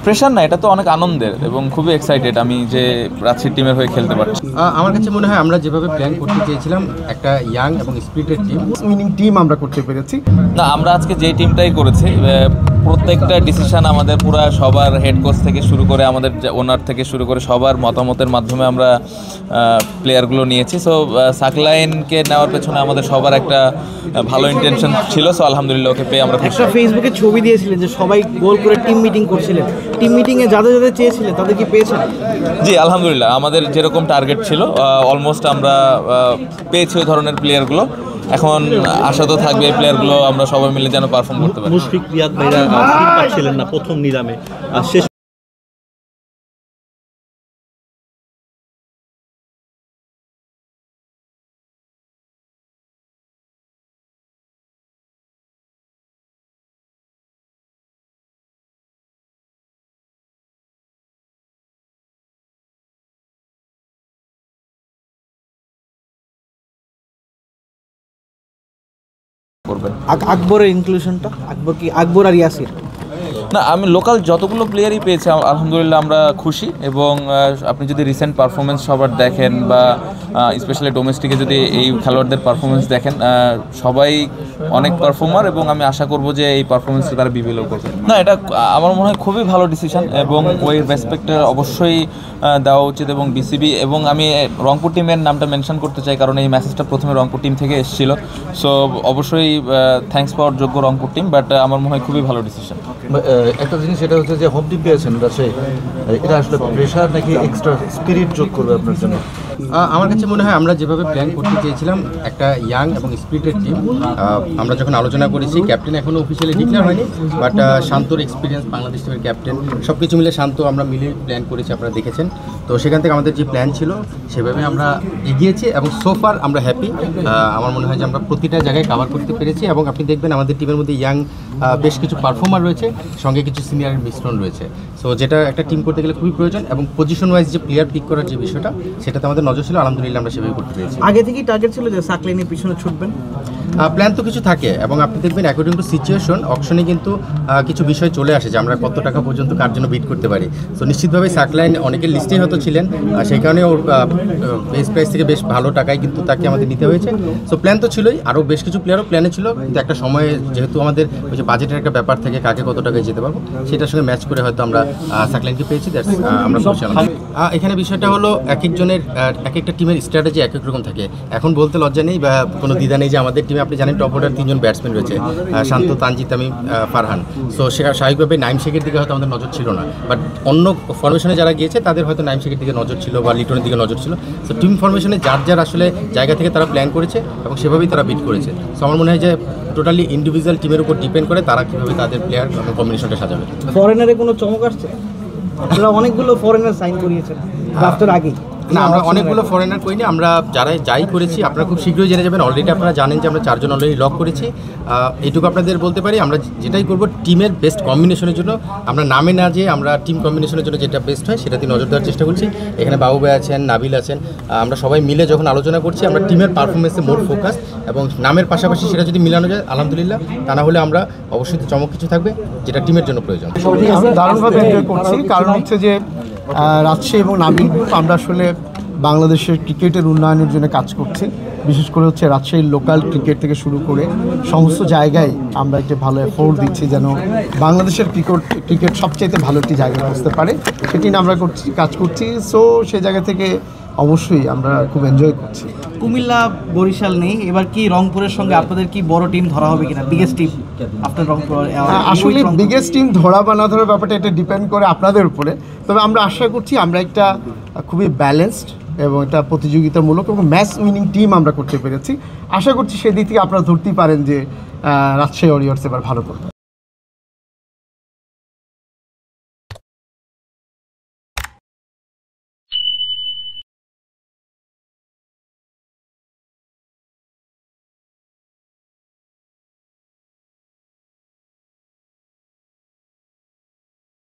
Pressure না, এটা তো অনেক আনন্দের এবং খুবই এক্সাইটেড আমি যে রাজশাহী টিমের হয়ে খেলতে পারছি। আমার কাছে মনে হয় আমরা যেভাবে প্ল্যান করতে চেয়েছিলাম একটা ইয়াং এবং স্পিরিটেড টিম আমরা করতে পেরেছি। না, আমরা আজকে যে টিমটাই করেছি প্রত্যেকটা ডিসিশন আমাদের পুরো সবার হেড কোচ থেকে শুরু করে আমাদের ওনার থেকে শুরু করে সবার মতামতের মাধ্যমে আমরা প্লেয়ারগুলো নিয়েছি। সো সাকলাইনকে নেওয়ার পেছনে আমাদের সবার একটা ভালো ইন্টেনশন ছিল। সো আলহামদুলিল্লাহ ওকে পেয়ে আমরা একটা ফেসবুকে ছবি দিয়েছিলেন যে সবাই গোল করে টিম মিটিং করছিলেন, টিম মিটিংয়ে যাদের যাদের চেয়েছিলেন তাদের কি পেয়েছেন? জি আলহামদুলিল্লাহ, আমাদের যেরকম টার্গেট ছিল অলমোস্ট আমরা পেয়েছি ওই ধরনের প্লেয়ারগুলো। এখন আশা তো থাকবে এই প্লেয়ারগুলো আমরা সবাই মিলে যেন পারফর্ম করতে পারি। মুশফিক রিয়াদ ভাইরা টিম পাচ্ছিলেন না প্রথম নিলামে, শেষ করবেন। আকবরের ইনক্লুশনটা, আকবর আর ইয়াসির না, আমি লোকাল যতগুলো প্লেয়ারই পেয়েছি আলহামদুলিল্লাহ আমরা খুশি। এবং আপনি যদি রিসেন্ট পারফরমেন্স সবার দেখেন বা স্পেশালি ডোমেস্টিকে যদি এই খেলোয়াড়দের পারফরমেন্স দেখেন, সবাই অনেক পারফর্মার এবং আমি আশা করব যে এই পারফরমেন্সটা তারা বিবিএলও করবে। না, এটা আমার মনে হয় খুবই ভালো ডিসিশন এবং ওই রেসপেক্ট অবশ্যই দেওয়া উচিত। এবং বিসিবি এবং আমি রংপুর টিমের নামটা মেনশন করতে চাই কারণ এই মেসেজটা প্রথমে রংপুর টিম থেকে এসেছিল। সো অবশ্যই থ্যাঙ্কস পাওয়ার যোগ্য রংপুর টিম, বাট আমার মনে হয় খুবই ভালো ডিসিশন। একটা জিনিস সেটা হচ্ছে যে হোম টিম পেয়েছেন রাজশাহী, এটা আসলে প্রেশার নাকি এক্সট্রা স্পিরিট যোগ করবে আপনার জন্য? আমার কাছে মনে হয় আমরা যেভাবে প্ল্যান করতে চেয়েছিলাম একটা ইয়াং এবং স্পিরিটেড টিম, আমরা যখন আলোচনা করেছি ক্যাপ্টেন এখনও অফিসিয়ালি ডিক্লেয়ার হয়নি, বাট শান্তর এক্সপিরিয়েন্স বাংলাদেশ টিমের ক্যাপ্টেন সব কিছু মিলে শান্ত আমরা মিলে প্ল্যান করেছি, আপনারা দেখেছেন। তো সেখান থেকে আমাদের যে প্ল্যান ছিল সেভাবে আমরা এগিয়েছি এবং সোফার আমরা হ্যাপি। আমার মনে হয় যে আমরা প্রতিটা জায়গায় কভার করতে পেরেছি এবং আপনি দেখবেন আমাদের টিমের মধ্যে ইয়াং বেশ কিছু পারফর্মার রয়েছে, সঙ্গে কিছু সিনিয়রের মিশ্রণ রয়েছে। সো যেটা একটা টিম করতে গেলে খুবই প্রয়োজন এবং পজিশন ওয়াইজ যে প্লেয়ার পিক করার যে বিষয়টা সেটাতে আমাদের নজর ছিল, আলহামদুলিল্লাহ আমরা সেভাবে করতে পেরেছি। আগে থেকেই টার্গেট ছিল যে সাকলাইনের পিছনে ছুটবেন? প্ল্যান তো কিছু থাকে এবং আপনি দেখবেন অ্যাকর্ডিং টু সিচুয়েশন অকশনে কিন্তু কিছু বিষয় চলে আসে যে আমরা কত টাকা পর্যন্ত কার জন্য বিড করতে পারি। সো নিশ্চিতভাবে সাকলাইন অনেকের লিস্টেই হয়তো ছিলেন, সেই কারণে ওর বেস প্রাইস থেকে বেশ ভালো টাকায় কিন্তু তাকে আমাদের নিতে হয়েছে। সো প্ল্যান তো ছিলই, আরও বেশ কিছু প্লেয়ারও প্ল্যানে ছিল, কিন্তু একটা সময়ে যেহেতু আমাদের ওই যে বাজেটের একটা ব্যাপার থেকে কাকে কত টাকায় যেতে পারবো সেটার সঙ্গে ম্যাচ করে হয়তো আমরা সাকলাইনকে পেয়েছি। আমরা এখানে বিষয়টা হলো এক একজনের এক একটা টিমের স্ট্র্যাটেজি এক এক রকম থাকে। এখন বলতে লজ্জা নেই বা কোনো দ্বিধা নেই যে আমাদের টিমে আপনি জানেন টপ অর্ডার 3 জন ব্যাটসম্যান রয়েছে, শান্ত, তানজিদ, তামিম, ফারহান। সো সেটা স্বাভাবিকভাবে নাইম শেখের দিকে হয়তো আমাদের নজর ছিল না, বাট অন্য ফরমেশনে যারা গিয়েছে তাদের হয়তো নাইম শেখের দিকে নজর ছিল বা লিটনের দিকে নজর ছিল। সো টিম ফরমেশনে যার আসলে জায়গা থেকে তারা প্ল্যান করেছে এবং সেভাবেই তারা বিট করেছে। সো আমার মনে হয় যে টোটালি ইন্ডিভিজুয়াল টিমের উপর ডিপেন্ড করে তারা কীভাবে তাদের প্লেয়ার এবং কম্বিনেশনটা সাজাবে। ফরেনারে কোনো চমক আসছে? আপনারা অনেকগুলো ফরেনার সাইন করিয়েছেন ড্রাফটের আগেই। না, আমরা অনেকগুলো ফরেনার করিনি, আমরা যাই করেছি আপনারা খুব শীঘ্রই জেনে যাবেন। অলরেডি আপনারা জানেন যে আমরা 4 জন অলরেডি লক করেছি। এইটুকু আপনাদের বলতে পারি আমরা যেটাই করব টিমের বেস্ট কম্বিনেশনের জন্য, আমরা নামে না যে আমরা টিম কম্বিনেশনের জন্য যেটা বেস্ট হয় সেটাতে নজর দেওয়ার চেষ্টা করছি। এখানে বাবু ভাই আছেন, নাবিল আছেন, আমরা সবাই মিলে যখন আলোচনা করছি আমরা টিমের পারফরমেন্সে মোর ফোকাস এবং নামের পাশাপাশি সেটা যদি মিলানো যায় আলহামদুলিল্লাহ, তা না হলে আমরা অবশ্যই চমক কিছু থাকবে যেটা টিমের জন্য প্রয়োজন। আমরা দারুণভাবে এনজয় করছি, কারণ হচ্ছে যে রাজশাহী এবং নাবিল আমরা আসলে বাংলাদেশের ক্রিকেটের উন্নয়নের জন্য কাজ করছি। বিশেষ করে হচ্ছে রাজশাহীর লোকাল ক্রিকেট থেকে শুরু করে সমস্ত জায়গায় আমরা একটা ভালো এফোর্ট দিচ্ছি যেন বাংলাদেশের ক্রিকেট সবচাইতে ভালো একটি জায়গায় পৌঁছতে পারে, সেটি নিয়ে আমরা কাজ করছি। সো সেই জায়গা থেকে অবশ্যই আমরা খুব এনজয় করছি। কুমিল্লা, বরিশাল নেই, এবার কি রংপুরের সঙ্গে আপনাদের কি বড় টিম ধরা হবে কিনা? বিগেস্ট টিম আপনার রংপুর? আসলে বিগেস্ট টিম ধরা বা না ধরার ব্যাপারটা এটা ডিপেন্ড করে আপনাদের উপরে। তবে আমরা আশা করছি আমরা একটা খুবই ব্যালেন্সড এবং একটা প্রতিযোগিতামূলক এবং ম্যাচ উইনিং টিম আমরা করতে পেরেছি। আশা করছি সেদিক থেকে আপনারা ধরতেই পারেন যে রাজশাহী ওয়ারিয়র্স এবার ভালো করবে।